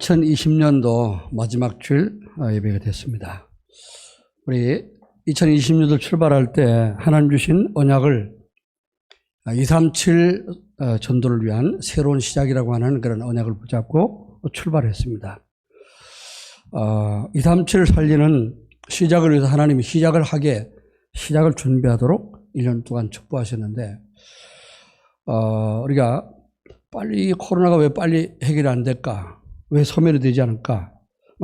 2020년도 마지막 주일 예배가 됐습니다. 우리 2020년도 출발할 때 하나님 주신 언약을 237 전도를 위한 새로운 시작이라고 하는 그런 언약을 붙잡고 출발했습니다. 237 살리는 시작을 위해서 하나님이 시작을 준비하도록 1년 동안 축복하셨는데, 우리가 빨리 코로나가 왜 빨리 해결이 안 될까? 왜 소멸이 되지 않을까?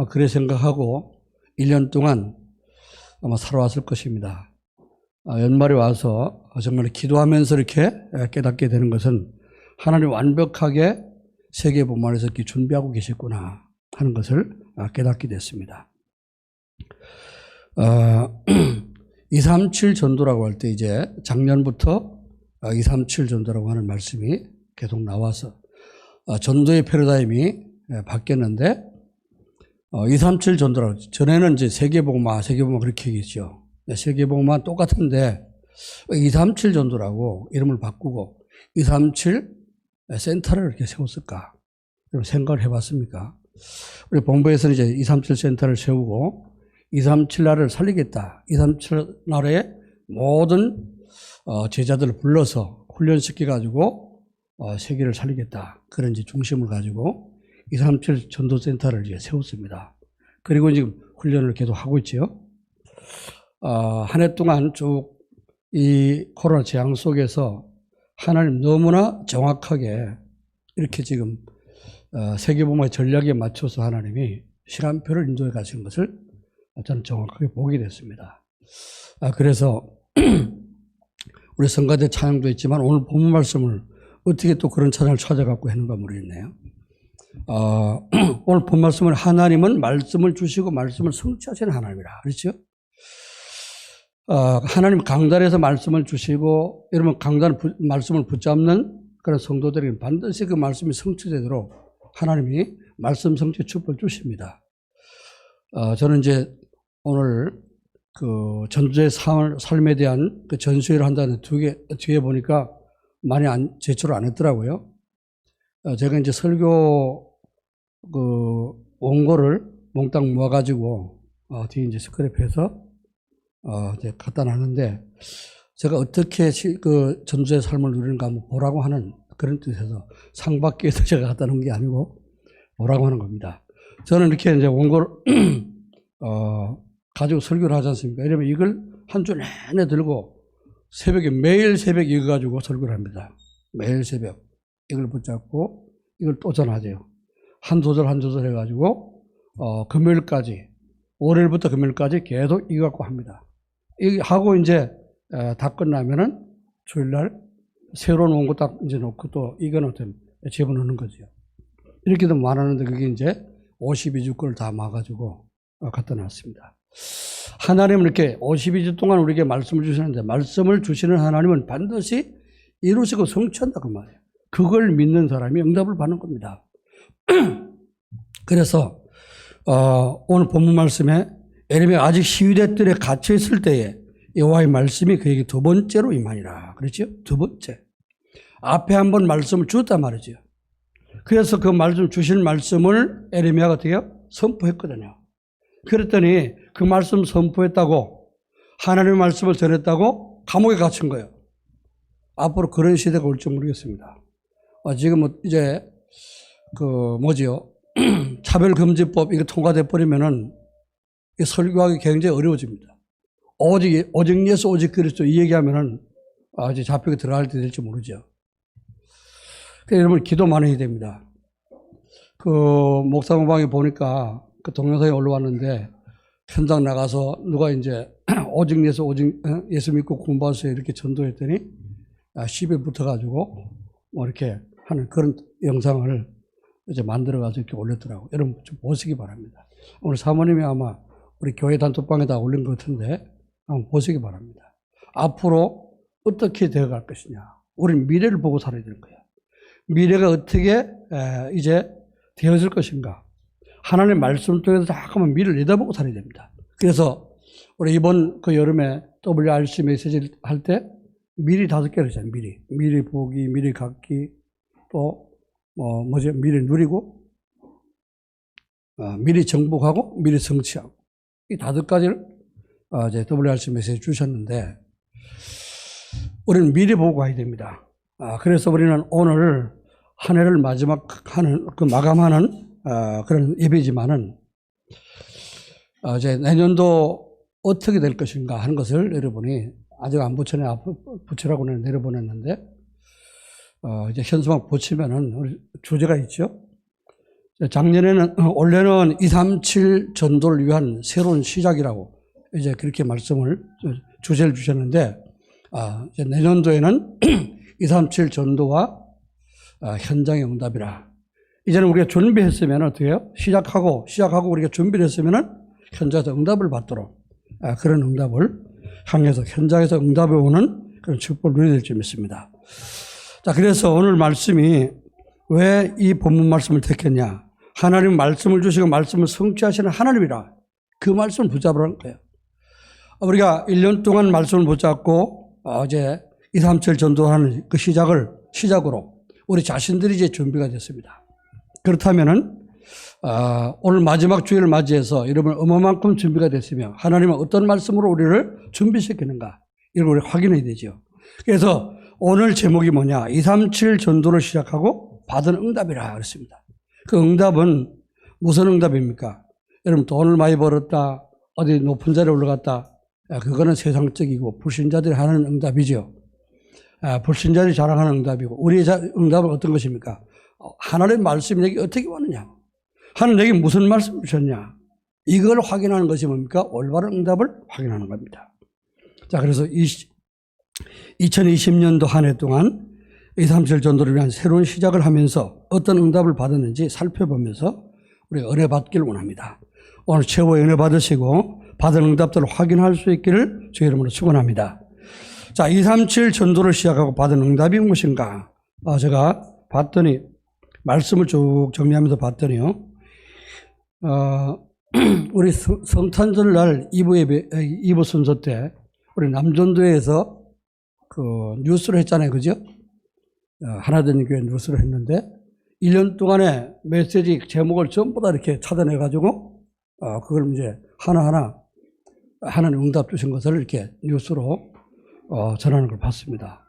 그래 생각하고 1년 동안 아마 살아왔을 것입니다. 연말에 와서 정말 기도하면서 이렇게 깨닫게 되는 것은 하나님 완벽하게 세계 복음화에서 이렇게 준비하고 계셨구나 하는 것을 깨닫게 됐습니다. 237 전도라고 할 때 이제 작년부터 237 전도라고 하는 말씀이 계속 나와서 전도의 패러다임이 바뀌었는데 237 전도라고, 전에는 이제 세계복음화 그렇게 얘기했죠. 세계복음화 똑같은데 237 전도라고 이름을 바꾸고 237 센터를 이렇게 세웠을까? 생각을 해봤습니까? 우리 본부에서는 이제 237 센터를 세우고 237 나라를 살리겠다. 237 나라의 모든 제자들을 불러서 훈련시켜가지고 세계를 살리겠다. 그런 이제 중심을 가지고 237 전도센터를 이제 세웠습니다. 그리고 지금 훈련을 계속 하고 있죠. 한 해 동안 쭉 이 코로나 재앙 속에서 하나님 너무나 정확하게 이렇게 지금 세계복음화의 전략에 맞춰서 하나님이 시간표를 인도해 가시는 것을 저는 정확하게 보게 됐습니다. 그래서 우리 성가대 찬양도 있지만 오늘 본문 말씀을 어떻게 또 그런 찬양을 찾아갖고 했는가 모르겠네요. 오늘 본 말씀은 하나님은 말씀을 주시고 말씀을 성취하시는 하나님이라. 그렇죠? 하나님 강단에서 말씀을 주시고, 이러면 말씀을 붙잡는 그런 성도들에게 반드시 그 말씀이 성취되도록 하나님이 말씀 성취 축복을 주십니다. 저는 이제 오늘 그 전도의 삶에 대한 그 전수회를 한다는 뒤에 보니까 많이 제출을 안 했더라고요. 제가 이제 설교 원고를 몽땅 모아가지고 뒤에 이제 스크랩해서 이제 갖다 놨는데, 제가 어떻게 그 전도의 삶을 누리는가 한번 보라고 하는 그런 뜻에서 상 받기 위해서 제가 갖다 놓은 게 아니고 보라고 하는 겁니다. 저는 이렇게 이제 원고를 가지고 설교를 하지 않습니까? 이러면 이걸 한 주 내내 들고 매일 새벽 이거 가지고 설교를 합니다. 매일 새벽 이걸 붙잡고 이걸 또 전하죠. 한 소절 해가지고 금요일까지, 월요일부터 금요일까지 계속 이거 갖고 합니다. 이거 하고 이제 다 끝나면은 주일날 새로운 원고 딱 이제 놓고 또 이거는 집어넣는 거죠. 이렇게도 많았는데 그게 이제 52주 걸 다 모아가지고 갖다 놨습니다. 하나님은 이렇게 52주 동안 우리에게 말씀을 주시는데, 말씀을 주시는 하나님은 반드시 이루시고 성취한다 그 말이에요. 그걸 믿는 사람이 응답을 받는 겁니다. 그래서 오늘 본문 말씀에 에레미야가 아직 시위대 뜰에 갇혀 있을 때에 여호와의 말씀이 그에게 두 번째로 임하니라. 그렇죠? 두 번째. 앞에 한번 말씀을 주었단 말이죠. 그래서 그 말씀 주신 말씀을 에레미야가 어떻게 해요? 선포했거든요. 그랬더니 그 말씀 선포했다고, 하나님의 말씀을 전했다고 감옥에 갇힌 거예요. 앞으로 그런 시대가 올지 모르겠습니다. 지금 이제 차별금지법 이거 통과돼 버리면은 설교하기 굉장히 어려워집니다. 오직 예수 오직 그리스도 이 얘기하면은 이제 잡혀게 들어갈 때 될지 모르죠. 그래서 여러분 기도 많이 해야 됩니다. 그 목사공방에 보니까 그 동영상이 올라왔는데, 현장 나가서 누가 이제 오직 예수 믿고 구원받으세요 이렇게 전도했더니 시비에 붙어가지고 이렇게 하는 그런 영상을 이제 만들어가지고 이렇게 올렸더라고요. 여러분 좀 보시기 바랍니다. 오늘 사모님이 아마 우리 교회 단톡방에다 올린 것 같은데 한번 보시기 바랍니다. 앞으로 어떻게 되어갈 것이냐. 우리는 미래를 보고 살아야 되는 거예요. 미래가 어떻게 이제 되어질 것인가. 하나님의 말씀 통해서 잠깐만 미래를 내다보고 살아야 됩니다. 그래서 우리 이번 그 여름에 WRC 메시지를 할 때 미리 5개를 했잖아요. 미리 보기, 미리 갖기, 또 미리 누리고 미리 정복하고 미리 성취하고 이 5가지를 이제 WRC 메시지 주셨는데 우리는 미리 보고 가야 됩니다. 그래서 우리는 오늘 한 해를 마감하는 그런 예배지만은 이제 내년도 어떻게 될 것인가 하는 것을 여러분이 아직 안 붙이라고 내려보냈는데 이제 현수막 붙이면은 주제가 있죠. 올해는 237 전도를 위한 새로운 시작이라고 이제 그렇게 주제를 주셨는데, 이제 내년도에는 237 전도와 현장의 응답이라. 이제는 우리가 준비했으면 어떻게 해요? 시작하고 우리가 준비를 했으면은 현장에서 응답을 받도록, 그런 응답을 향해서 현장에서 응답이 오는 그런 축복을 누려야 될지 믿습니다. 자, 그래서 오늘 말씀이 왜 이 본문 말씀을 택했냐? 하나님 말씀을 주시고 말씀을 성취하시는 하나님이라. 그 말씀을 붙잡으라는 거예요. 우리가 1년 동안 말씀을 붙잡고 이제 237 전도하는 그 시작으로 우리 자신들이 이제 준비가 됐습니다. 그렇다면은 오늘 마지막 주일을 맞이해서 여러분 얼마만큼 준비가 됐으며 하나님은 어떤 말씀으로 우리를 준비시키는가 이걸 우리 확인해야 되죠. 그래서 오늘 제목이 뭐냐? 237 전도를 시작하고 받은 응답이라 그랬습니다. 그 응답은 무슨 응답입니까? 여러분 돈을 많이 벌었다, 어디 높은 자리에 올라갔다, 그거는 세상적이고 불신자들이 하는 응답이죠. 불신자들이 자랑하는 응답이고 우리의 응답은 어떤 것입니까? 하나님의 말씀이 내게 어떻게 왔느냐? 하나님 내게 무슨 말씀 주셨냐? 이걸 확인하는 것이 뭡니까? 올바른 응답을 확인하는 겁니다. 자, 그래서 2020년도 한 해 동안 237 전도를 위한 새로운 시작을 하면서 어떤 응답을 받았는지 살펴보면서 우리가 은혜 받기를 원합니다. 오늘 최고의 은혜 받으시고 받은 응답들을 확인할 수 있기를 주의 이름으로 축원합니다. 자, 237 전도를 시작하고 받은 응답이 무엇인가? 제가 봤더니 말씀을 쭉 정리하면서 봤더니요. 우리 성탄절날 2부 순서 때 우리 남전도에서 그 뉴스를 했잖아요. 그죠? 하나되는 교회 뉴스를 했는데 1년 동안의 메시지 제목을 전부 다 이렇게 찾아내가지고 그걸 이제 하나하나 하나님 응답 주신 것을 이렇게 뉴스로 전하는 걸 봤습니다.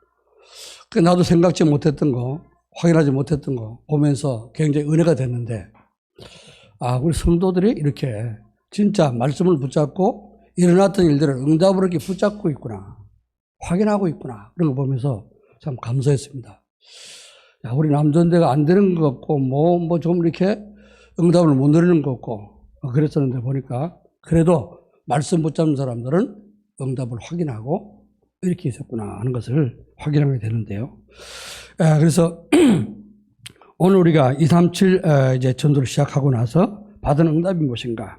나도 생각지 못했던 거, 확인하지 못했던 거 보면서 굉장히 은혜가 됐는데, 우리 성도들이 이렇게 진짜 말씀을 붙잡고 일어났던 일들을 응답으로 이렇게 붙잡고 있구나, 확인하고 있구나, 그런 거 보면서 참 감사했습니다. 우리 남전대가 안 되는 것 같고, 좀 이렇게 응답을 못 누리는 것 같고, 그랬었는데 보니까 그래도 말씀 붙잡는 사람들은 응답을 확인하고 이렇게 있었구나 하는 것을 확인하게 되는데요. 그래서 오늘 우리가 237 이제 전도를 시작하고 나서 받은 응답이 무엇인가?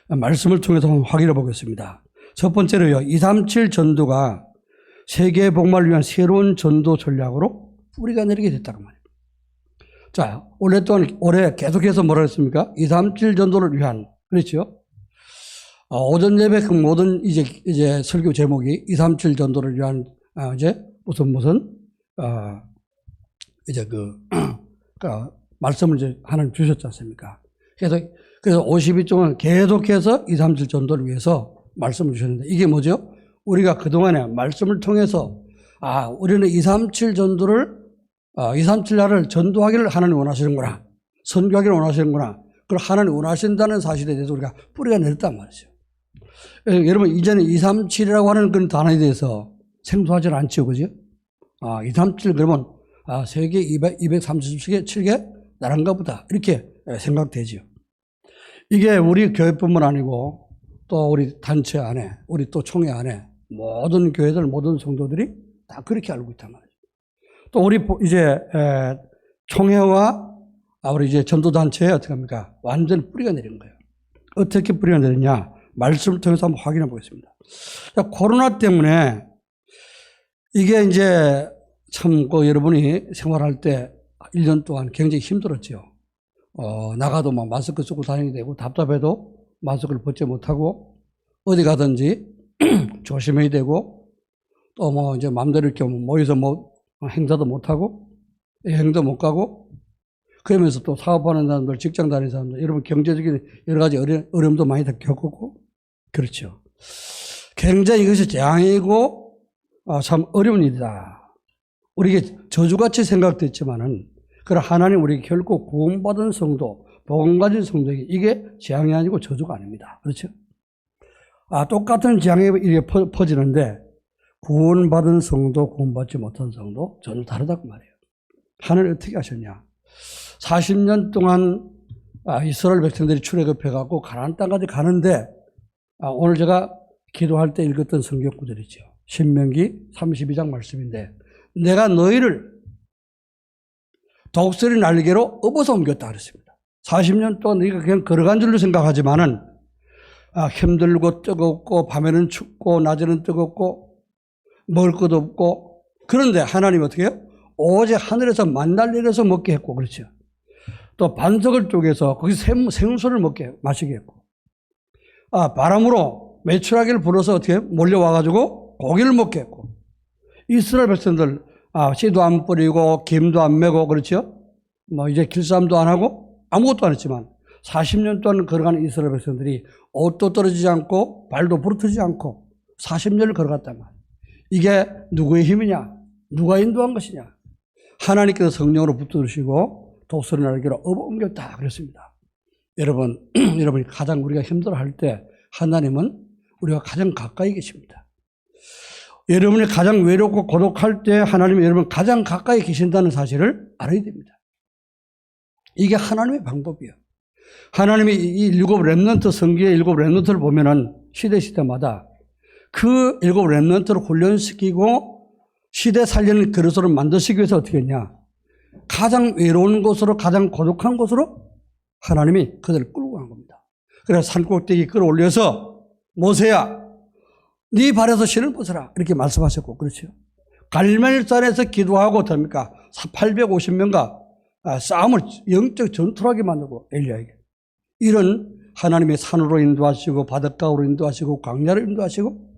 말씀을 통해서 한번 확인해 보겠습니다. 첫 번째로요, 237 전도가 세계 복음을 위한 새로운 전도 전략으로 뿌리가 내리게 됐다고 말이에요. 자, 올해 계속해서 뭐라 했습니까? 237 전도를 위한, 그렇죠? 오전 예배 그 모든 이제 설교 제목이 237 전도를 위한, 이제 이제 말씀을 이제 하나님 주셨지 않습니까? 그래서 52종은 계속해서 237 전도를 위해서 말씀을 주셨는데 이게 뭐죠? 우리가 그동안에 말씀을 통해서 우리는 237 전도를 237 나라를 전도하기를 하나님 원하시는구나, 선교하기를 원하시는구나, 그걸 하나님 원하신다는 사실에 대해서 우리가 뿌리가 내렸단 말이죠. 여러분 이제는 237이라고 하는 그런 단어에 대해서 생소하지 않죠, 그죠? 237 그러면 세계 237개 나라인가 보다 이렇게 생각되죠. 이게 우리 교회뿐만 아니고 또 우리 단체 안에, 우리 또 총회 안에 모든 교회들, 모든 성도들이 다 그렇게 알고 있단 말이죠. 또 우리 이제 총회와 우리 이제 전도단체에 어떻게 합니까? 완전 뿌리가 내린 거예요. 어떻게 뿌리가 내렸냐? 말씀을 통해서 한번 확인해 보겠습니다. 자, 코로나 때문에 이게 이제 참 여러분이 생활할 때 1년 동안 굉장히 힘들었죠. 나가도 막 마스크 쓰고 다니게 되고 답답해도 마스크를 벗지 못하고 어디 가든지 조심해야 되고 또 이제 마음대로 이렇게 모여서 행사도 못하고 여행도 못 가고 그러면서 또 사업하는 사람들, 직장 다니는 사람들, 여러분 경제적인 여러 가지 어려움도 많이 다 겪었고, 그렇죠. 굉장히 이것이 재앙이고, 참 어려운 일이다. 우리에게 저주같이 생각됐지만은, 그러나 하나님 우리에게 결코 구원받은 성도, 복음 가진 성도에게 이게 재앙이 아니고 저주가 아닙니다. 그렇죠? 똑같은 재앙이 이렇게 퍼지는데, 구원받은 성도, 구원받지 못한 성도, 전혀 다르다고 말해요. 하나님 어떻게 하셨냐? 40년 동안 이스라엘 백성들이 출애굽해갖고 가나안 땅까지 가는데, 오늘 제가 기도할 때 읽었던 성경 구절이죠. 신명기 32장 말씀인데, 내가 너희를 독수리 날개로 업어서 옮겼다 그랬습니다. 40년 동안 너희가 그냥 걸어간 줄로 생각하지만은, 힘들고 뜨겁고, 밤에는 춥고, 낮에는 뜨겁고, 먹을 것도 없고, 그런데 하나님 어떻게 해요? 오직 하늘에서 만날 내려서 먹게 했고, 그렇죠. 또 반석을 쪼개서 거기서 생수를 마시게 했고, 바람으로 메추라기를 불어서 어떻게 몰려와가지고 고기를 먹게 했고, 이스라엘 백성들, 씨도 안 뿌리고, 김도 안 메고, 그렇죠. 이제 길쌈도 안 하고, 아무것도 안 했지만, 40년 동안 걸어가는 이스라엘 백성들이 옷도 떨어지지 않고, 발도 부러뜨리지 않고, 40년을 걸어갔단 말이에요. 이게 누구의 힘이냐? 누가 인도한 것이냐? 하나님께서 성령으로 붙들으시고 독수리 날개로 업어옮겼다 그랬습니다. 여러분이 가장 우리가 힘들어할 때 하나님은 우리가 가장 가까이 계십니다. 여러분이 가장 외롭고 고독할 때 하나님이 여러분 가장 가까이 계신다는 사실을 알아야 됩니다. 이게 하나님의 방법이에요. 하나님이 이 일곱 렘넌트, 성기의 일곱 렘넌트를 보면은 시대마다 그 일곱 렘넌트를 훈련시키고 시대 살리는 그릇으로 만드시기 위해서 어떻게 했냐? 가장 외로운 곳으로, 가장 고독한 곳으로 하나님이 그들을 끌고 간 겁니다. 그래서 산꼭대기 끌어올려서 모세야, 네 발에서 신을 벗어라 이렇게 말씀하셨고, 그렇죠. 갈멜산에서 기도하고 됩니까? 850명과 싸움을 영적 전투하게 만들고 엘리야에게 이런 하나님의 산으로 인도하시고 바닷가로 인도하시고 광야로 인도하시고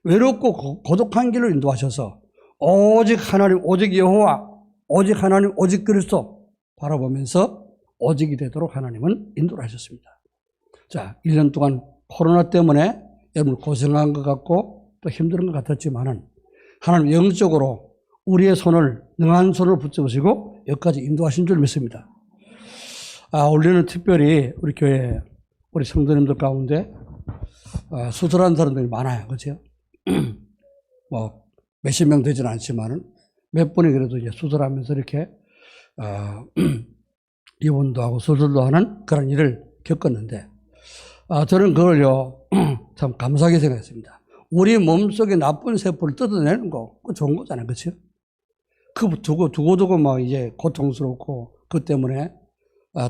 외롭고 고독한 길로 인도하셔서 오직 하나님, 오직 여호와, 오직 하나님, 오직 그리스도 바라보면서 오직이 되도록 하나님은 인도를 하셨습니다. 자, 1년 동안 코로나 때문에 여러분 고생한 것 같고 또 힘든 것 같았지만은 하나님 영적으로 우리의 손을, 능한 손을 붙잡으시고 여기까지 인도하신 줄 믿습니다. 올해는 특별히 우리 교회, 우리 성도님들 가운데 수술한 사람들이 많아요. 그렇죠? 몇십 명 되지는 않지만은 몇 분이 그래도 이제 수술하면서 이렇게 입원도 하고 수술도 하는 그런 일을 겪었는데, 저는 그걸요 참 감사하게 생각했습니다. 우리 몸속에 나쁜 세포를 뜯어내는 거, 그거 좋은 거잖아요, 그렇죠? 그거 두고 막 이제 고통스럽고 그 때문에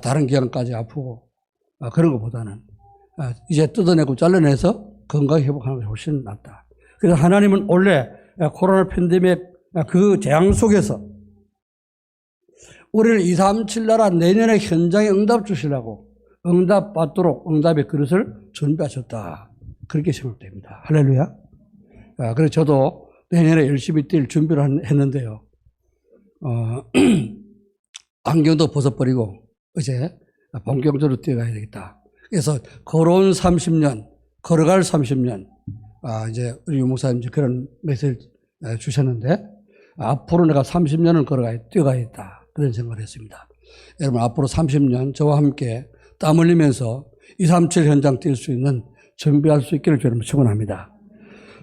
다른 기관까지 아프고 그런 것보다는 이제 뜯어내고 잘라내서 건강 회복하는 것이 훨씬 낫다. 그래서 하나님은 원래 코로나 팬데믹 그 재앙 속에서 우리를 237 나라 내년에 현장에 응답 주시려고 응답 받도록 응답의 그릇을 준비하셨다. 그렇게 생각됩니다. 할렐루야. 그래서 저도 내년에 열심히 뛸 준비를 했는데요. 안경도 벗어버리고 이제 본격적으로 뛰어가야 되겠다. 그래서 걸어온 30년, 걸어갈 30년, 이제 우리 유목사님 그런 메시지를 주셨는데, 앞으로 내가 30년을 뛰어가야겠다. 그런 생각을 했습니다. 여러분, 앞으로 30년 저와 함께 땀 흘리면서 237 현장 뛸 수 있는 준비할 수 있기를 여러분 축원합니다.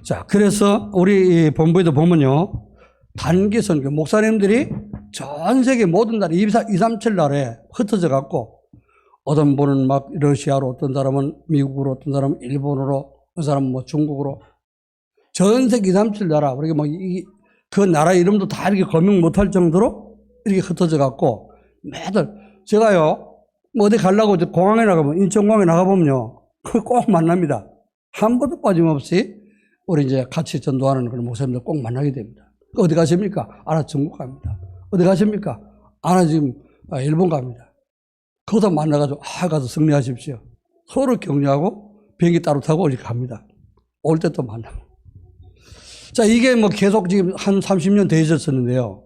자, 그래서 우리 본부에도 보면요, 단기 선교, 목사님들이 전 세계 모든 나라, 237 나라에 흩어져 갖고, 어떤 분은 막 러시아로, 어떤 사람은 미국으로, 어떤 사람은 일본으로, 어떤 사람은 뭐 중국으로, 전 세계 237 나라, 우리가 뭐 그 나라 이름도 다 이렇게 거명 못할 정도로 이렇게 흩어져 갖고, 매달, 제가요, 뭐 어디 가려고 공항에 나가면, 인천공항에 나가보면요, 꼭 만납니다. 한 번도 빠짐없이 우리 이제 같이 전도하는 그런 목사님들 꼭 만나게 됩니다. 어디 가십니까? 중국 갑니다. 어디 가십니까? 지금 일본 갑니다. 거기서 만나가지고 가서 승리하십시오. 서로 격려하고 비행기 따로 타고 어디 갑니다. 올 때 또 만나고. 자, 이게 뭐 계속 지금 한 30년 돼 있었는데요.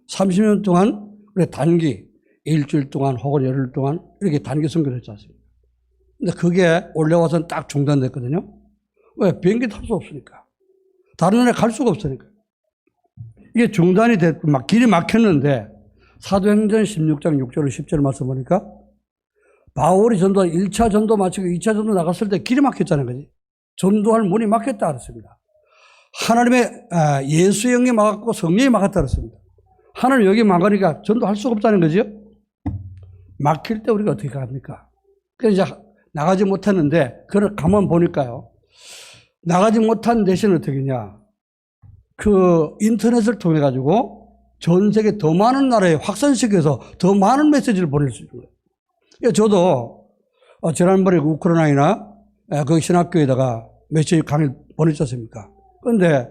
30년 동안 우리 단기 일주일 동안 혹은 열흘 동안 이렇게 단기 선교를 했지 않습니까? 근데 그게 올라와서는 딱 중단됐거든요. 왜? 비행기 탈 수 없으니까. 다른 나라에 갈 수가 없으니까. 이게 중단이 됐고, 막 길이 막혔는데, 사도행전 16장 6절 10절 말씀 보니까, 바울이 1차 전도 마치고 2차 전도 나갔을 때 길이 막혔잖아요. 그지? 전도할 문이 막혔다 그랬습니다. 하나님의, 예수의 영이 막았고 성령이 막았다 그랬습니다. 하나님 여기 막으니까 전도할 수가 없다는 거죠. 막힐 때 우리가 어떻게 합니까? 그래서 이제 나가지 못했는데, 그걸 가만 보니까요. 나가지 못한 대신 어떻게 했냐. 그 인터넷을 통해 가지고 전 세계 더 많은 나라에 확산시켜서 더 많은 메시지를 보낼 수 있는 거예요. 저도 지난번에 우크라이나나 그 신학교에다가 메시지 강의를 보냈지 않습니까? 그런데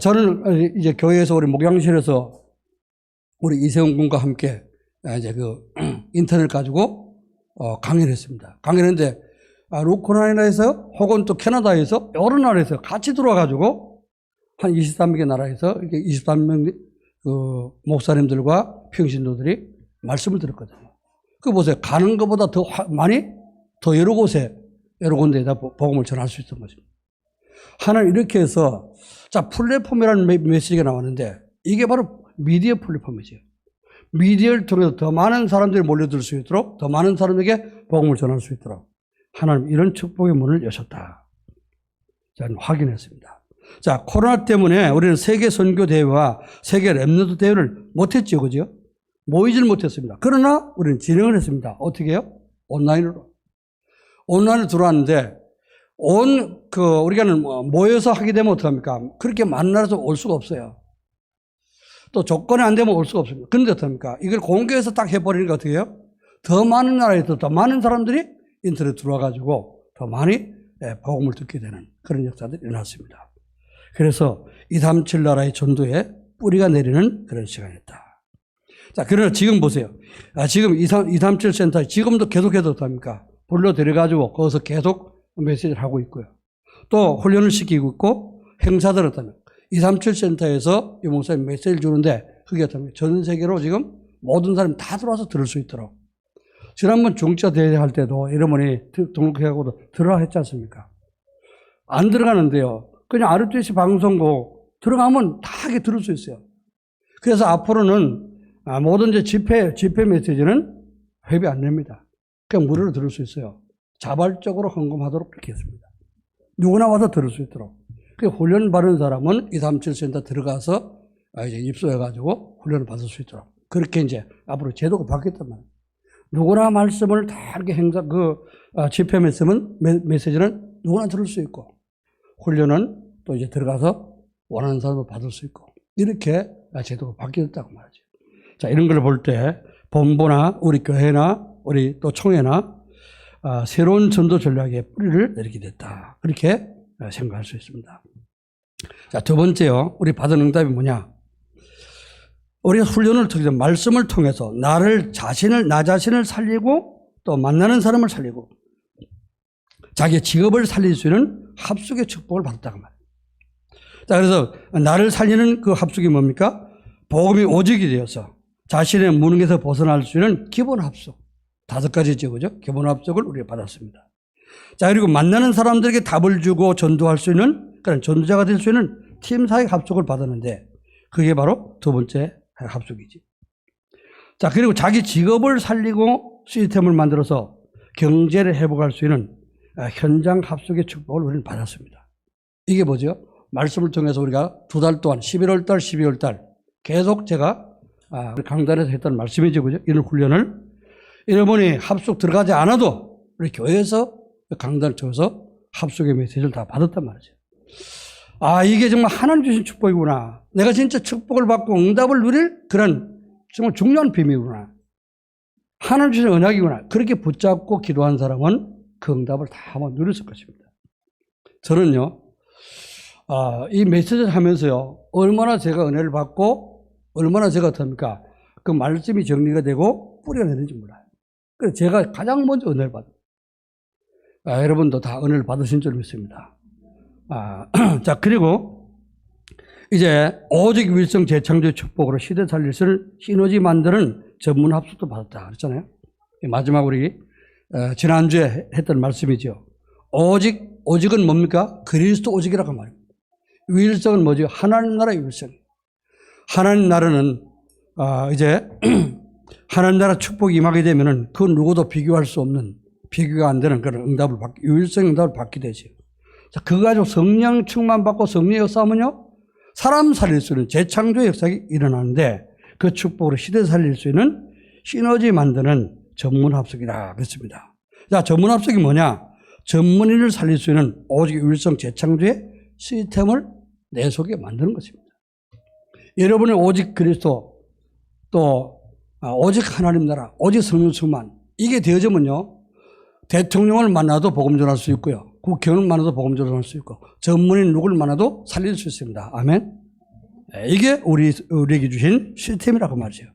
저는 이제 교회에서 우리 목양실에서 우리 이세훈 군과 함께 이제 그 인터넷 가지고 강의를 했습니다. 강의를 했는데 우크라이나에서 혹은 또 캐나다에서 여러 나라에서 같이 들어와가지고 한 23개 나라에서 이렇게 23명 그 목사님들과 평신도들이 말씀을 들었거든요. 그 보세요. 가는 것보다 더 많이 더 여러 군데에다 복음을 전할 수 있던 것입니다. 하나는 이렇게 해서 자 플랫폼이라는 메시지가 나왔는데 이게 바로 미디어 플랫폼이죠. 미디어를 통해서 더 많은 사람들이 몰려들 수 있도록 더 많은 사람에게 복음을 전할 수 있도록 하나님 이런 축복의 문을 여셨다. 저는 확인했습니다. 자, 코로나 때문에 우리는 세계 선교 대회와 세계 렘넌트 대회를 못했죠, 그죠? 모이질 못했습니다. 그러나 우리는 진행을 했습니다. 어떻게 해요? 온라인으로. 온라인으로 들어왔는데 우리가 모여서 하게 되면 어떡합니까? 그렇게 많은 나라에서 올 수가 없어요. 또 조건이 안 되면 올 수가 없습니다. 그런데 어떡합니까? 이걸 공개해서 딱 해버리니까 어떻게 해요? 더 많은 나라에서 더 많은 사람들이 인터넷 들어와가지고 더 많이 복음을 듣게 되는 그런 역사들이 일어났습니다. 그래서 237 나라의 전도에 뿌리가 내리는 그런 시간이었다. 자, 그러나 지금 보세요. 지금 237 센터에 지금도 계속해서 어떡합니까? 불러들여가지고 거기서 계속 메시지를 하고 있고요. 또 훈련을 시키고 있고 행사들을 어떠면 237 센터에서 이 목사님 메시지를 주는데 그게 어떻습니까? 전 세계로 지금 모든 사람이 다 들어와서 들을 수 있도록. 지난번 중차 대회 할 때도 여러분이 등록해가고도 들어가 했지 않습니까? 안 들어가는데요. 그냥 RTC 방송국 들어가면 다 하게 들을 수 있어요. 그래서 앞으로는 모든 이제 집회 메시지는 회비 안 냅니다. 그냥 무료로 들을 수 있어요. 자발적으로 헌금하도록 그렇게 했습니다. 누구나 와서 들을 수 있도록. 그 훈련 받은 사람은 237 센터 들어가서 이제 입소해가지고 훈련을 받을 수 있도록. 그렇게 이제 앞으로 제도가 바뀌었단 말이에요. 누구나 말씀을 다 이렇게 집회 메시지는 누구나 들을 수 있고, 훈련은 또 이제 들어가서 원하는 사람을 받을 수 있고, 이렇게 제도가 바뀌었다고 말하죠. 자, 이런 걸 볼 때, 본부나 우리 교회나 우리 또 총회나 새로운 전도 전략의 뿌리를 내리게 됐다. 그렇게 생각할 수 있습니다. 자, 두 번째요. 우리 받은 응답이 뭐냐? 우리가 훈련을 통해서 말씀을 통해서 나 자신을 살리고 또 만나는 사람을 살리고 자기의 직업을 살릴 수 있는 합숙의 축복을 받았다고 말이에요. 자, 그래서 나를 살리는 그 합숙이 뭡니까? 복음이 오직이 되어서 자신의 무능에서 벗어날 수 있는 기본 합숙. 5가지죠, 그죠? 기본 합숙을 우리가 받았습니다. 자, 그리고 만나는 사람들에게 답을 주고 전도할 수 있는 그런 전도자가 될 수 있는 팀사의 합숙을 받았는데 그게 바로 두 번째 합숙이지. 자, 그리고 자기 직업을 살리고 시스템을 만들어서 경제를 회복할 수 있는 현장 합숙의 축복을 우리는 받았습니다. 이게 뭐죠? 말씀을 통해서 우리가 2달 동안 11월 달, 12월 달 계속 제가 강단에서 했던 말씀이죠, 그죠? 이런 훈련을 여러분이 합숙 들어가지 않아도 우리 교회에서 강단을 통해서 합숙의 메시지를 다 받았단 말이죠. 이게 정말 하나님 주신 축복이구나. 내가 진짜 축복을 받고 응답을 누릴 그런 정말 중요한 비밀이구나. 하나님 주신 언약이구나. 그렇게 붙잡고 기도한 사람은 그 응답을 다 한번 누렸을 것입니다. 저는요, 이 메시지를 하면서요, 얼마나 제가 은혜를 받고 얼마나 제가 어떻습니까? 그 말씀이 정리가 되고 뿌리가 내는지 몰라요. 그래서 제가 가장 먼저 은혜를 받아요. 여러분도 다 은혜를 받으신 줄 믿습니다. 자, 그리고 이제 오직 wil성 재창조의 축복으로 시대 살릴 수 있는 시너지 만드는 전문 합숙도 받았다 그랬잖아요. 마지막 우리 지난주에 했던 말씀이죠. 오직은 뭡니까? 그리스도 오직이라고 말입니다. 유일성은 뭐죠? 하나님 나라의 유일성. 하나님 나라는 이제 하나님 나라 축복이 임하게 되면은 그 누구도 비교할 수 없는, 비교가 안 되는 그런 유일성 응답을 받게 되죠. 자, 그거 가지고 성령 충만 받고 성령 역사하면요, 사람 살릴 수 있는 재창조의 역사가 일어나는데 그 축복으로 시대 살릴 수 있는 시너지 만드는 전문 합숙이라 그랬습니다. 자, 전문 합숙이 뭐냐? 전문인을 살릴 수 있는 오직 유일성 재창조의 시스템을 내 속에 만드는 것입니다. 여러분의 오직 그리스도, 또 오직 하나님 나라, 오직 성령 충만, 이게 되어지면요, 대통령을 만나도 복음 전할 수 있고요, 국회의원을 만나도 복음 전할 수 있고, 전문인 누구를 만나도 살릴 수 있습니다. 아멘. 이게 우리에게 주신 시스템이라고 말이죠.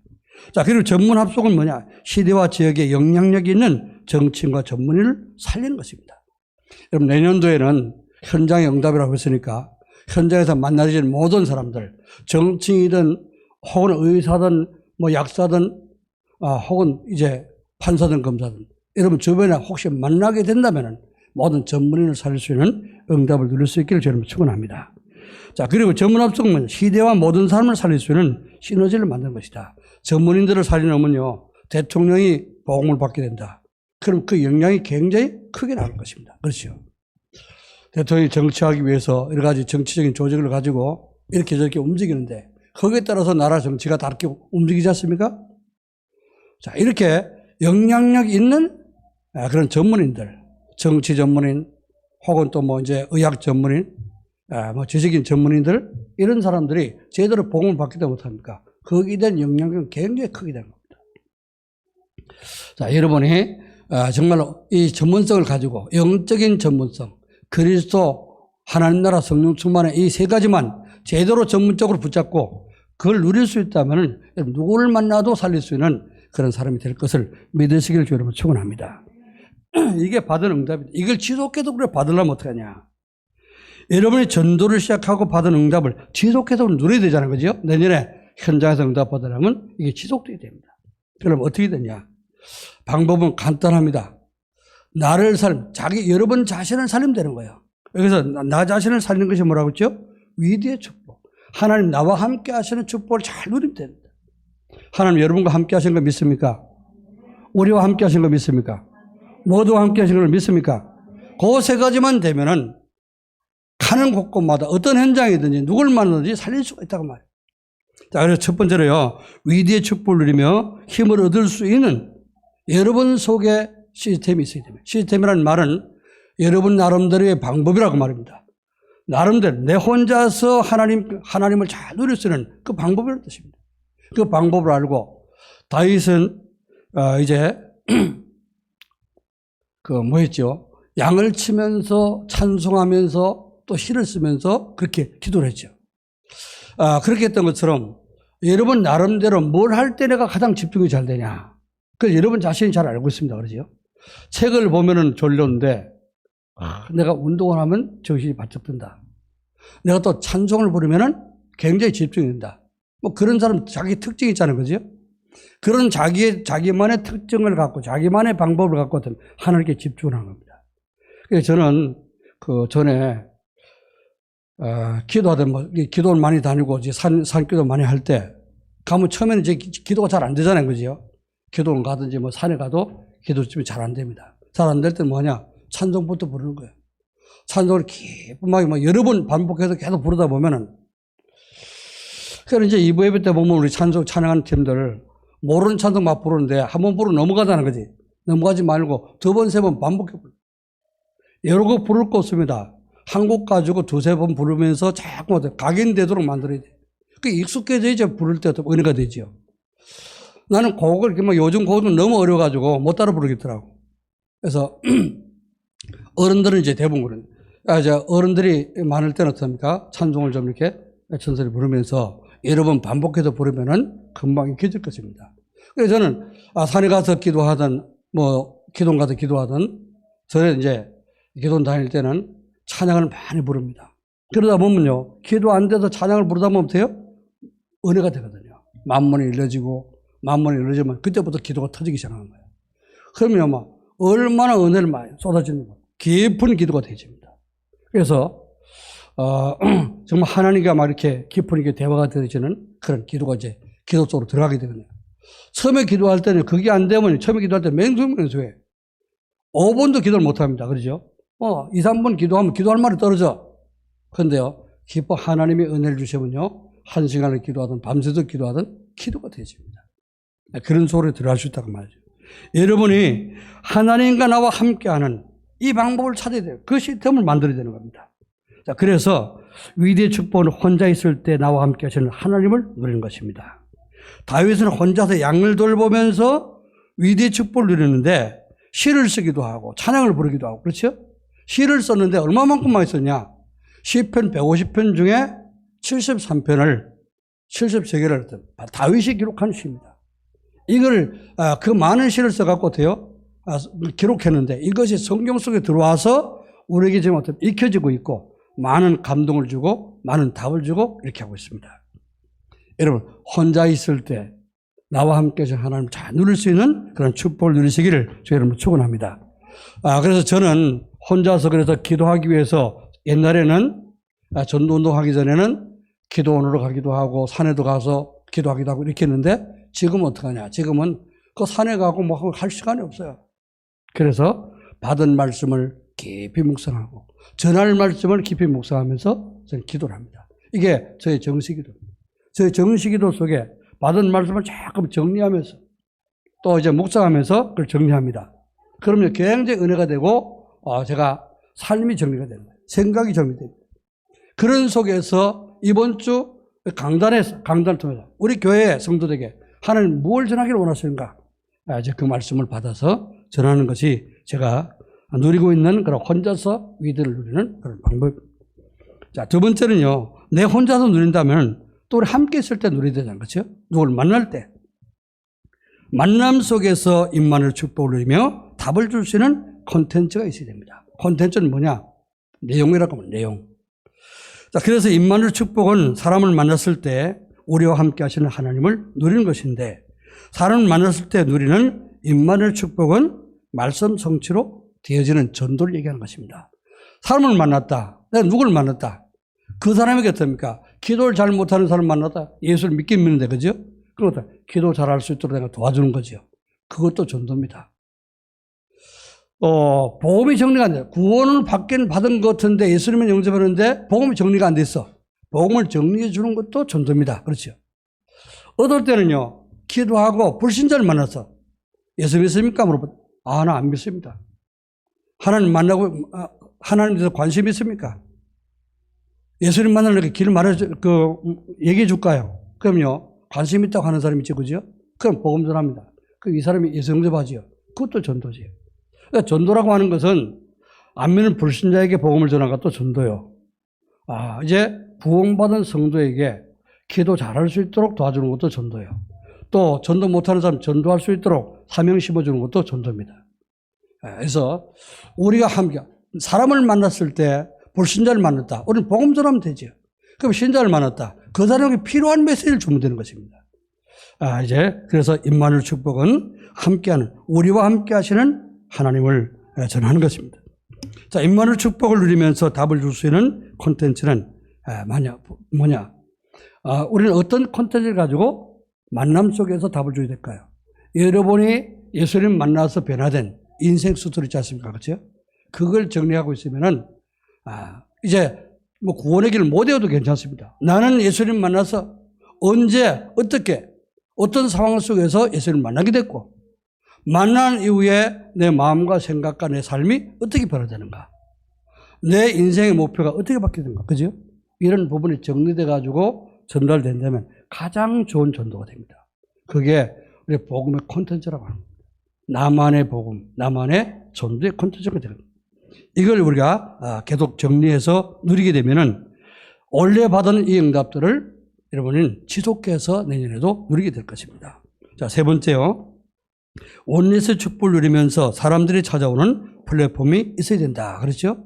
자, 그리고 전문 합숙은 뭐냐? 시대와 지역에 영향력이 있는 정치인과 전문인을 살리는 것입니다. 여러분, 내년도에는 현장의 응답이라고 했으니까 현장에서 만나지는 모든 사람들, 정치인이든 혹은 의사든 뭐 약사든 혹은 이제 판사든 검사든, 여러분 주변에 혹시 만나게 된다면 모든 전문인을 살릴 수 있는 응답을 누릴 수 있기를 저는 축원합니다. 자, 그리고 전문 합숙은 시대와 모든 사람을 살릴 수 있는 시너지를 만드는 것이다. 전문인들을 살리려면요, 대통령이 보험을 받게 된다. 그럼 그 영향이 굉장히 크게 나올 것입니다. 그렇죠. 대통령이 정치하기 위해서 여러 가지 정치적인 조직을 가지고 이렇게 저렇게 움직이는데 거기에 따라서 나라 정치가 다르게 움직이지 않습니까? 자, 이렇게 영향력 있는 그런 전문인들, 정치 전문인 혹은 또 뭐 이제 의학 전문인, 뭐 지식인 전문인들, 이런 사람들이 제대로 보험을 받기도 못합니까? 거기에 대한 영향력은 굉장히 크게 되는 겁니다. 자, 여러분이 정말로 이 전문성을 가지고 영적인 전문성, 그리스도, 하나님 나라, 성령 충만의 이 세 가지만 제대로 전문적으로 붙잡고 그걸 누릴 수 있다면 누구를 만나도 살릴 수 있는 그런 사람이 될 것을 믿으시기를 여러분 축원합니다. 이게 받은 응답입니다. 이걸 지속해서 그래 받으려면 어떡하냐? 여러분이 전도를 시작하고 받은 응답을 지속해서 누려야 되잖아요. 그죠? 내년에 현장에서 응답 받으려면 이게 지속돼야 됩니다. 그럼 어떻게 되냐? 방법은 간단합니다. 여러분 자신을 살리면 되는 거예요. 여기서 나 자신을 살리는 것이 뭐라고 했죠? 위대의 축복. 하나님 나와 함께 하시는 축복을 잘 누리면 됩니다. 하나님 여러분과 함께 하신 거 믿습니까? 우리와 함께 하신 거 믿습니까? 모두와 함께 하신 걸 믿습니까? 그 세 가지만 되면은 가는 곳곳마다 어떤 현장이든지 누굴 만나든지 살릴 수가 있다고 말이에요. 자, 그래서 첫 번째로요, 위대의 축복을 누리며 힘을 얻을 수 있는 여러분 속에 시스템이 있어야 됩니다. 시스템이라는 말은 여러분 나름대로의 방법이라고 말입니다. 나름대로 내 혼자서 하나님을 잘 누릴 수 있는 그 방법이라는 뜻입니다. 그 방법을 알고 다윗은 이제 뭐였죠? 양을 치면서 찬송하면서 또 시를 쓰면서 그렇게 기도를 했죠. 그렇게 했던 것처럼 여러분 나름대로 뭘 할 때 내가 가장 집중이 잘 되냐. 그래서 여러분 자신이 잘 알고 있습니다. 그러죠? 책을 보면은 졸렸는데 내가 운동을 하면 정신이 바짝 든다. 내가 또 찬송을 부르면은 굉장히 집중이 된다. 뭐 그런 사람 자기 특징이 있잖아요. 그죠? 그런 자기만의 특징을 갖고 자기만의 방법을 갖고 하나님께 집중을 하는 겁니다. 그래서 저는 그 전에 기도하던 기도를 많이 다니고 이제 산기도 많이 할 때 가면 처음에는 이제 기도가 잘 안 되잖아요. 그죠? 기도를 가든지 뭐 산에 가도 기도집이 잘 안 됩니다. 잘 안 될 때는 뭐냐? 찬송부터 부르는 거예요. 찬송을 기쁨하게 막 여러 번 반복해서 계속 부르다 보면은, 그래서 이제 2부 예배 때 보면 우리 찬양하는 팀들 모르는 찬송 막 부르는데 한 번 부르고 넘어가자는 거지. 넘어가지 말고 두 번, 세 번 반복해 불러. 여러 곡 부를 거 없습니다. 한 곡 가지고 두세 번 부르면서 자꾸 각인되도록 만들어야 돼. 그 익숙해져야지 부를 때 은혜가 되죠. 나는 곡을 이렇게 뭐 요즘 곡은 너무 어려워가지고 못 따라 부르겠더라고. 그래서 어른들은 이제 대부분 그런. 이제 어른들이 많을 때는 어떻습니까? 찬송을 좀 이렇게 천천히 부르면서 여러 번 반복해서 부르면은 금방 익혀질 것입니다. 그래서 저는 산에 가서 기도하든 뭐 기도원 가서 기도하든 저는 이제 기도원 다닐 때는 찬양을 많이 부릅니다. 그러다 보면요, 기도 안 돼서 찬양을 부르다 보면 돼요? 은혜가 되거든요. 만문이 일러지고 만물이 이루어지면 그때부터 기도가 터지기 시작하는 거예요. 그러면 막 얼마나 은혜를 많이 쏟아지는 거예요. 깊은 기도가 되집니다. 그래서 정말 하나님과 막 이렇게 깊은 이게 대화가 되어지는 그런 기도가 이제 기도 속으로 들어가게 되거든요. 처음에 기도할 때는 그게 안 되면 처음에 기도할 때 맹수해. 5분도 기도를 못 합니다. 그러죠? 2, 3분 기도하면 기도할 말이 떨어져. 그런데요, 기뻐 하나님이 은혜를 주시면요, 1시간을 기도하든 밤새도 기도하든 기도가 되집니다. 그런 소리에 들어갈 수 있다고 말이죠. 여러분이 하나님과 나와 함께하는 이 방법을 찾아야 돼요. 그 시스템을 만들어야 되는 겁니다. 자, 그래서 위대의 축복은 혼자 있을 때 나와 함께 하시는 하나님을 누리는 것입니다. 다윗은 혼자서 양을 돌보면서 위대의 축복을 누리는데 시를 쓰기도 하고 찬양을 부르기도 하고, 그렇죠? 시를 썼는데 얼마만큼만 썼냐? 시편 150편 중에 73편을 73개를 다윗이 기록한 시입니다. 이걸 그 많은 시를 써갖고 기록했는데 이것이 성경 속에 들어와서 우리에게 지금 어떤 익혀지고 있고 많은 감동을 주고 많은 답을 주고 이렇게 하고 있습니다. 여러분, 혼자 있을 때 나와 함께 하나님을 잘 누릴 수 있는 그런 축복을 누리시기를 저희 여러분 축원합니다. 그래서 저는 혼자서 그래서 기도하기 위해서 옛날에는 전도운동 하기 전에는 기도원으로 가기도 하고 산에도 가서 기도하기도 하고 이렇게 했는데 지금은 어떡하냐? 지금은 그 산에 가고 뭐 할 시간이 없어요. 그래서 받은 말씀을 깊이 묵상하고 전할 말씀을 깊이 묵상하면서 저는 기도를 합니다. 이게 저의 정식기도입니다. 저의 정식기도 속에 받은 말씀을 조금 정리하면서 또 이제 묵상하면서 그걸 정리합니다. 그러면 굉장히 은혜가 되고 제가 삶이 정리가 되는 거예요. 생각이 정리됩니다. 그런 속에서 이번 주 강단을 통해서 우리 교회 성도들에게 하나님 무엇을 전하기를 원하시는가? 이제 그 말씀을 받아서 전하는 것이 제가 누리고 있는 그런 혼자서 위대를 누리는 그런 방법입니다. 자, 두 번째는요, 내 혼자서 누린다면 또 우리 함께 있을 때 누려야 되잖아요. 그렇죠? 누굴 만날 때. 만남 속에서 임마누엘 축복을 누리며 답을 줄 수 있는 콘텐츠가 있어야 됩니다. 콘텐츠는 뭐냐? 내용이라고 하면 내용. 자, 그래서 임마누엘 축복은 사람을 만났을 때 우리와 함께 하시는 하나님을 누리는 것인데, 사람을 만났을 때 누리는 임마누엘 축복은 말씀 성취로 되어지는 전도를 얘기하는 것입니다. 사람을 만났다. 내가 누구를 만났다. 그 사람에게 어떻습니까? 기도를 잘 못하는 사람 만났다. 예수를 믿긴 믿는데, 그죠? 그러다 기도 잘할 수 있도록 내가 도와주는 거죠. 그것도 전도입니다. 복음이 정리가 안 돼요. 구원을 받은 것 같은데 예수님을 영접하는데 복음이 정리가 안 됐어. 복음을 정리해 주는 것도 전도입니다. 그렇죠? 어떨 때는요, 기도하고 불신자를 만나서 예수 믿습니까? 물어보면 나 안 믿습니다. 하나님 만나고 하나님에 대해서 관심 있습니까? 예수님 만나려고 길을 얘기해 줄까요? 그럼요, 관심 있다고 하는 사람이 있죠, 그죠? 그럼 복음 전합니다. 이 사람이 예수 영접하지요. 그것도 전도지요. 그러니까 전도라고 하는 것은 안 믿는 불신자에게 복음을 전하는 것도 전도요. 이제 구원받은 성도에게 기도 잘할 수 있도록 도와주는 것도 전도요. 또 전도 못하는 사람 전도할 수 있도록 사명 심어주는 것도 전도입니다. 그래서 우리가 함께 사람을 만났을 때 불신자를 만났다. 우리는 복음 전하면 되죠. 그럼 신자를 만났다. 그 사람에게 필요한 메시지를 주면 되는 것입니다. 그래서 임마누엘 축복은 함께하는, 우리와 함께 하시는 하나님을 전하는 것입니다. 자, 임마누엘 축복을 누리면서 답을 줄 수 있는 콘텐츠는 뭐냐? 우리는 어떤 콘텐츠를 가지고 만남 속에서 답을 줘야 될까요? 여러분이 예수님 만나서 변화된 인생 스토리 있지 않습니까? 그렇죠? 그걸 정리하고 있으면은, 이제 뭐 구원의 길을 못 외워도 괜찮습니다. 나는 예수님 만나서 언제, 어떻게, 어떤 상황 속에서 예수님을 만나게 됐고, 만난 이후에 내 마음과 생각과 내 삶이 어떻게 변화되는가? 내 인생의 목표가 어떻게 바뀌는가? 그죠? 이런 부분이 정리돼가지고 전달된다면 가장 좋은 전도가 됩니다. 그게 우리 복음의 콘텐츠라고 합니다. 나만의 복음, 나만의 전도의 콘텐츠가 되는 겁니다. 이걸 우리가 계속 정리해서 누리게 되면은 원래 받은 이 응답들을 여러분은 지속해서 내년에도 누리게 될 것입니다. 자, 세 번째요. 온리스의 축복을 누리면서 사람들이 찾아오는 플랫폼이 있어야 된다. 그렇죠?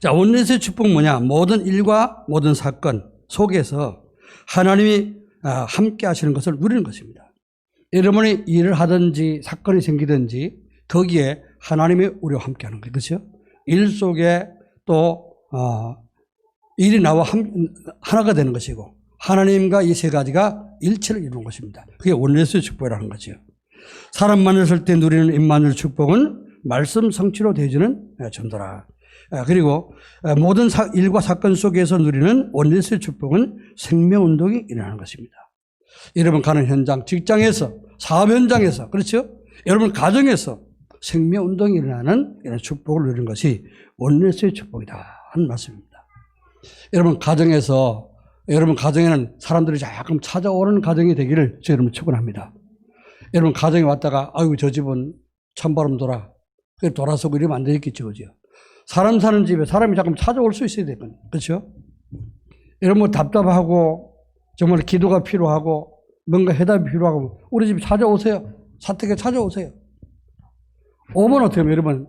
자, 온리스의 축복은 뭐냐? 모든 일과 모든 사건 속에서 하나님이 함께 하시는 것을 누리는 것입니다. 여러분이 일을 하든지 사건이 생기든지 거기에 하나님이 우리와 함께 하는 거예요. 그렇죠? 일 속에 또 일이 나와 하나가 되는 것이고 하나님과 이 세 가지가 일체를 이루는 것입니다. 그게 원내스의 축복이라는 거죠. 사람 만났을 때 누리는 임마누엘 축복은 말씀 성취로 되어지는 전도라. 그리고 모든 일과 사건 속에서 누리는 원내스의 축복은 생명운동이 일어나는 것입니다. 여러분 가는 현장, 직장에서, 사업 현장에서, 그렇죠? 여러분 가정에서 생명운동이 일어나는 이런 축복을 누리는 것이 원내스의 축복이다 하는 말씀입니다. 여러분 가정에서, 여러분 가정에는 사람들이 자꾸 찾아오는 가정이 되기를 저 여러분 축원합니다. 여러분 가정에 왔다가 아이고 저 집은 찬바람 돌아. 돌아서고 이러면 안 되겠죠. 그죠? 사람 사는 집에 사람이 자꾸 찾아올 수 있어야 되거든요. 그렇죠? 여러분 뭐 답답하고 정말 기도가 필요하고 뭔가 해답이 필요하고 우리 집에 찾아오세요. 사택에 찾아오세요. 오면 어떻게 하면 여러분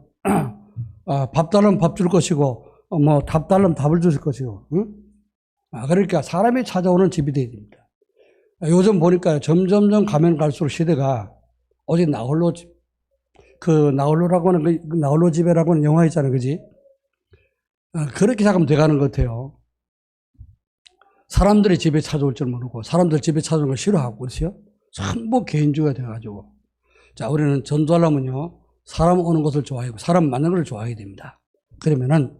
밥 달라면 밥 줄 것이고 뭐 답 달라면 답을 줄 것이고 응? 그러니까 사람이 찾아오는 집이 되어야 됩니다. 요즘 보니까 점점점 가면 갈수록 시대가 오직 나홀로 집, 나홀로라고 하는 나홀로 집에라고 하는 영화 있잖아요. 그지? 그렇게 자꾸 돼가는 것 같아요. 사람들이 집에 찾아올 줄 모르고 사람들 집에 찾아오는 걸 싫어하고 그렇죠? 전부 개인주의가 돼가지고 자 우리는 전도하려면요 사람 오는 것을 좋아하고 사람 만나는 걸 좋아해야 됩니다. 그러면은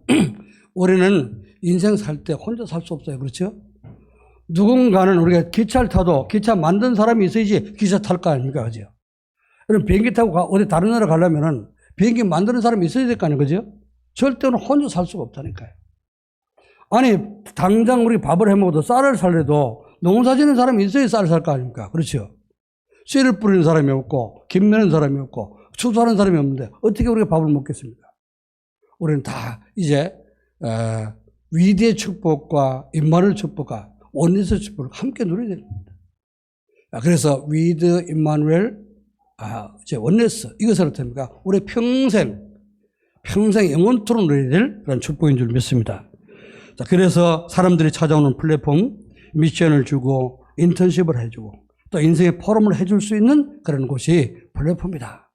우리는 인생 살 때 혼자 살 수 없어요. 그렇죠? 누군가는 우리가 기차를 타도 기차 만든 사람이 있어야지 기차 탈 거 아닙니까? 그죠? 그럼 비행기 타고 어디 다른 나라 가려면은 비행기 만드는 사람이 있어야 될 거 아니에요? 그죠? 절대로 혼자 살 수가 없다니까요. 아니, 당장 우리 밥을 해 먹어도 쌀을 살래도 농사 짓는 사람이 있어야 쌀을 살 거 아닙니까? 그렇죠? 씨를 뿌리는 사람이 없고, 김 매는 사람이 없고, 추수하는 사람이 없는데 어떻게 우리가 밥을 먹겠습니까? 우리는 다 이제, 위대의 축복과 임마누엘 축복과 원리스의 축복을 함께 누려야 됩니다. 그래서 위드, 임마누엘, 이제 원리스, 이것은 어떻습니까? 우리 평생 영원토록 누려야 될 그런 축복인 줄 믿습니다. 자, 그래서 사람들이 찾아오는 플랫폼, 미션을 주고, 인턴십을 해주고, 또 인생의 포럼을 해줄 수 있는 그런 곳이 플랫폼이다.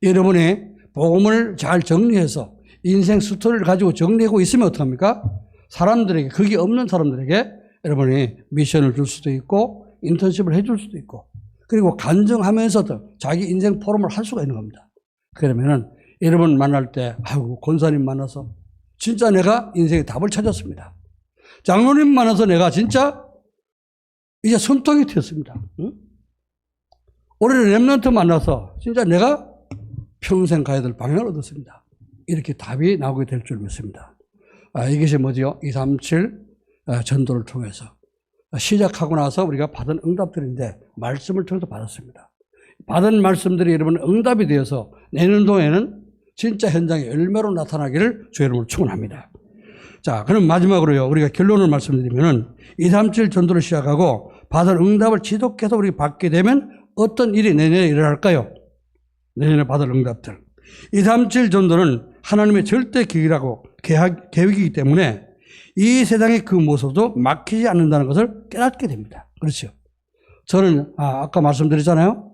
여러분이 복음을 잘 정리해서 인생 스토리를 가지고 정리하고 있으면 어떡합니까? 사람들에게, 거기 없는 사람들에게 여러분이 미션을 줄 수도 있고, 인턴십을 해줄 수도 있고, 그리고 간증하면서도 자기 인생 포럼을 할 수가 있는 겁니다. 그러면은 여러분 만날 때, 아이고, 권사님 만나서 진짜 내가 인생의 답을 찾았습니다. 장로님 만나서 내가 진짜 이제 숨통이 튀었습니다. 응? 올해는 렘넌트 만나서 진짜 내가 평생 가야 될 방향을 얻었습니다. 이렇게 답이 나오게 될 줄 믿습니다. 이것이 뭐죠? 237 전도를 통해서 시작하고 나서 우리가 받은 응답들인데 말씀을 통해서 받았습니다. 받은 말씀들이 여러분 응답이 되어서 내년도에는 진짜 현장에 열매로 나타나기를 주 여러분을 축원합니다. 자, 그럼 마지막으로요. 우리가 결론을 말씀드리면은 237 전도를 시작하고 받은 응답을 지속해서 우리가 받게 되면 어떤 일이 내년에 일어날까요? 내년에 받을 응답들. 237 전도는 하나님의 절대 계획이라고 계획이기 때문에 이 세상의 그 모습도 막히지 않는다는 것을 깨닫게 됩니다. 그렇죠? 저는 아까 말씀드렸잖아요.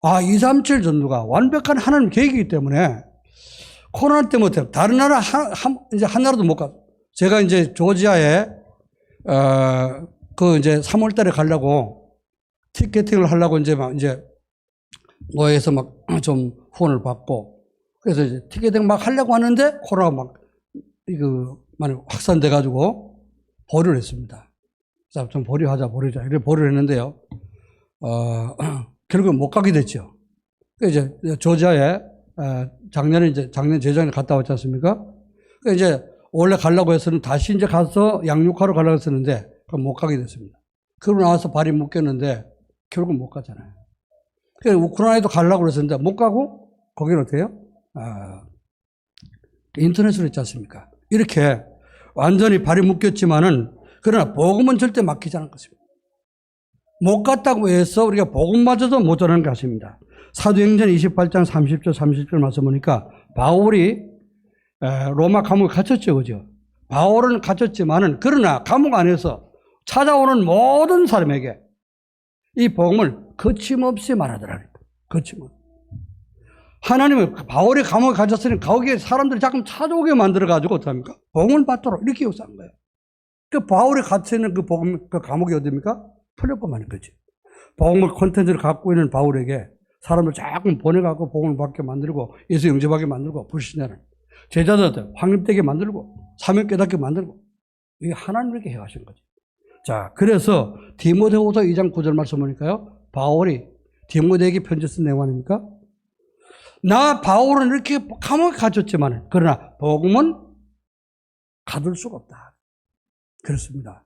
237 전도가 완벽한 하나님 계획이기 때문에 코로나 때문에 다른 나라 이제 한 나라도 못 가. 제가 이제 조지아에 이제 3월 달에 가려고 티켓팅을 하려고 이제 뭐에서 막 좀 후원을 받고 그래서 이제 티켓팅 막 하려고 하는데 코로나가 많이 확산돼 가지고 보류를 했습니다. 자, 좀 보류하자. 이렇게 보류를 했는데요. 결국은 못 가게 됐죠. 이제 조지아에 작년 재작년에 갔다 왔지 않습니까? 이제 원래 가려고 했었는데 다시 이제 가서 양육하러 가려고 했었는데 그럼 못 가게 됐습니다. 그러고 나와서 발이 묶였는데 결국은 못 가잖아요. 그래서 우크라이나에도 가려고 그랬었는데 못 가고 거기는 어때요? 인터넷으로 했지 않습니까? 이렇게 완전히 발이 묶였지만은 그러나 복음은 절대 막히지 않을 것입니다. 못 갔다고 해서 우리가 복음마저도 못 전하는 것입니다. 사도행전 28장 30절 30절 말씀 보니까 바울이 로마 감옥에 갇혔죠. 그죠? 바울은 갇혔지만은 그러나 감옥 안에서 찾아오는 모든 사람에게 이 복음을 거침없이 말하더라. 거침없이. 하나님은 바울이 감옥에 갇혔으니 거기에 사람들이 자꾸 찾아오게 만들어가지고 어떡합니까? 복음을 받도록 이렇게 역사한 거예요. 그 바울이 갇혀있는 그 복음, 그 감옥이 어디입니까? 풀렸고만 거지. 복음을 콘텐츠를 갖고 있는 바울에게 사람을 자꾸 보내갖고 복음을 받게 만들고 예수 영접하게 만들고 불신자를 제자들 확립되게 만들고 사명 깨닫게 만들고 이게 하나님에게 해가신 거지. 자, 그래서 디모데후서 2장 9절 말씀 보니까요, 바울이 디모데에게 편지 쓴 내용 아닙니까? 나 바울은 이렇게 감옥에 갇혔지만 그러나 복음은 가둘 수가 없다. 그렇습니다.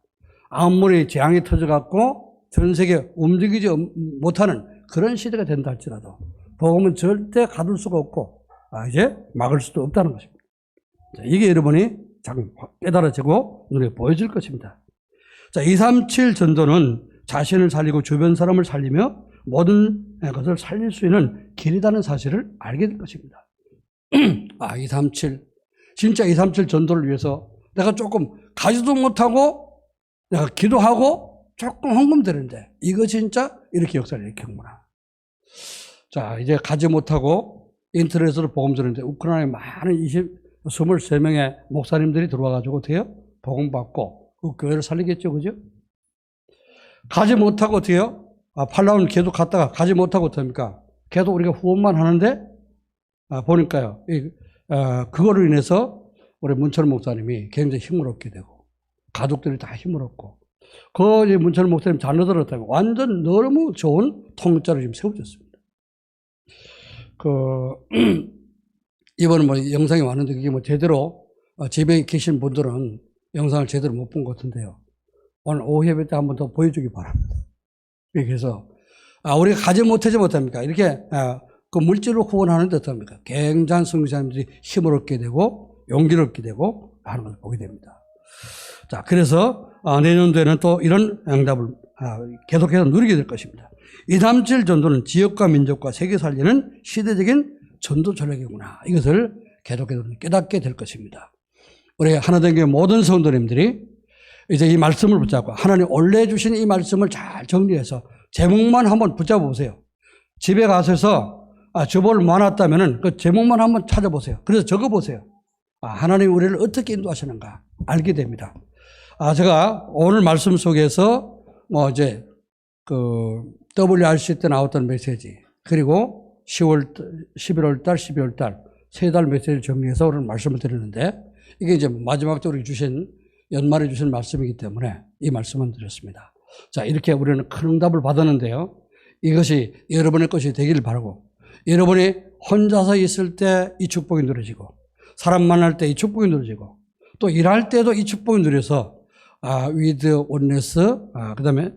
아무리 재앙이 터져갖고 전 세계 움직이지 못하는 그런 시대가 된다 할지라도 복음은 절대 가둘 수가 없고 이제 막을 수도 없다는 것입니다. 자, 이게 여러분이 자꾸 깨달아지고 눈에 보여질 것입니다. 자, 237 전도는 자신을 살리고 주변 사람을 살리며 모든 것을 살릴 수 있는 길이라는 사실을 알게 될 것입니다. 237. 진짜 237 전도를 위해서 내가 조금 가지도 못하고 내가 기도하고 조금 헌금되는데 이거 진짜 이렇게 역사를 일으켰구나. 자, 이제 가지 못하고 인터넷으로 복음 전하는데 우크라이나에 많은 23명의 목사님들이 들어와가지고 어때요? 복음 받고 그 교회를 살리겠죠, 그죠? 가지 못하고 어때요? 팔라운 계속 갔다가 가지 못하고 어떡합니까? 계속 우리가 후원만 하는데, 보니까요, 그거로 인해서 우리 문철 목사님이 굉장히 힘을 얻게 되고, 가족들이 다 힘을 얻고, 문철 목사님 자녀들 어떻다고 완전 너무 좋은 통역자로 지금 세워졌습니다. 이번에 뭐 영상이 왔는데 그게 뭐 제대로, 집에 계신 분들은 영상을 제대로 못 본 것 같은데요. 오늘 오후 예배 때 한번 더 보여주기 바랍니다. 그래서 우리가 가지 못하지 못합니까? 이렇게 그 물질로 후원하는데 어떻습니까? 굉장한 선교사님들이 힘을 얻게 되고 용기를 얻게 되고 하는 것을 보게 됩니다. 자, 그래서 내년도에는 또 이런 응답을 계속해서 누리게 될 것입니다. 237 전도는 지역과 민족과 세계 살리는 시대적인 전도 전략이구나. 이것을 계속해서 깨닫게 될 것입니다. 우리 하나된 교회 모든 성도님들이 이제 이 말씀을 붙잡고 하나님 원래 주신 이 말씀을 잘 정리해서 제목만 한번 붙잡아 보세요. 집에 가셔서 주보를 모아놨다면은 그 제목만 한번 찾아보세요. 그래서 적어보세요. 하나님 우리를 어떻게 인도하시는가 알게 됩니다. 제가 오늘 말씀 속에서 뭐 이제 그 WRC 때 나왔던 메시지 그리고 11월 달, 12월 달 세 달 메시지를 정리해서 오늘 말씀을 드리는데 이게 이제 마지막 때 우리 주신 연말에 주신 말씀이기 때문에 이 말씀을 드렸습니다. 자, 이렇게 우리는 큰 응답을 받았는데요. 이것이 여러분의 것이 되기를 바라고 여러분이 혼자서 있을 때 이 축복이 누려지고 사람 만날 때 이 축복이 누려지고 또 일할 때도 이 축복이 누려서 위드 온네스 그다음에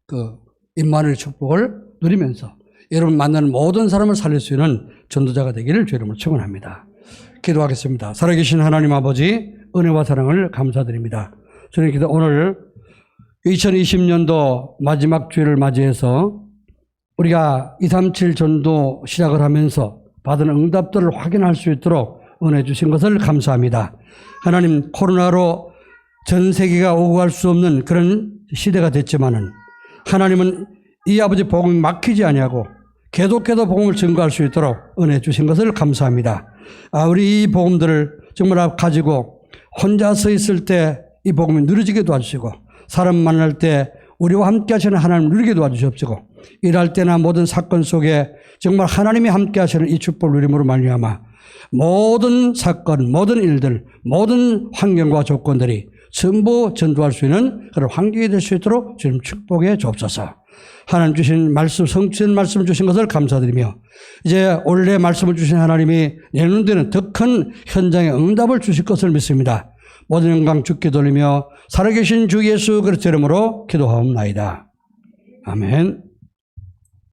그 임마누엘 축복을 누리면서 여러분 만나는 모든 사람을 살릴 수 있는 전도자가 되기를 주 이름으로 축원합니다. 기도하겠습니다. 살아계신 하나님 아버지 은혜와 사랑을 감사드립니다. 저는 기도 오늘 2020년도 마지막 주일을 맞이해서 우리가 237 전도 시작을 하면서 받은 응답들을 확인할 수 있도록 은혜 주신 것을 감사합니다. 하나님 코로나로 전 세계가 오고 갈 수 없는 그런 시대가 됐지만은 하나님은 이 아버지 복음이 막히지 아니하고 계속해서 복음을 증거할 수 있도록 은혜 주신 것을 감사합니다. 우리 이 복음들을 정말 가지고 혼자 서 있을 때 이 복음이 누려지게 도와주시고 사람 만날 때 우리와 함께 하시는 하나님을 누리게 도와주시옵시고 일할 때나 모든 사건 속에 정말 하나님이 함께 하시는 이 축복을 누림으로 말미암아 모든 사건, 모든 일들, 모든 환경과 조건들이 전부 전도할 수 있는 그런 환경이 될 수 있도록 주님 축복해 주옵소서. 하나님 주신 말씀, 성취된 말씀을 주신 것을 감사드리며 이제 올해 말씀을 주신 하나님이 내년도에는 더 큰 현장의 응답을 주실 것을 믿습니다. 모든 영광 주께 돌리며 살아계신 주 예수 그리스도 이름으로 기도하옵나이다. 아멘.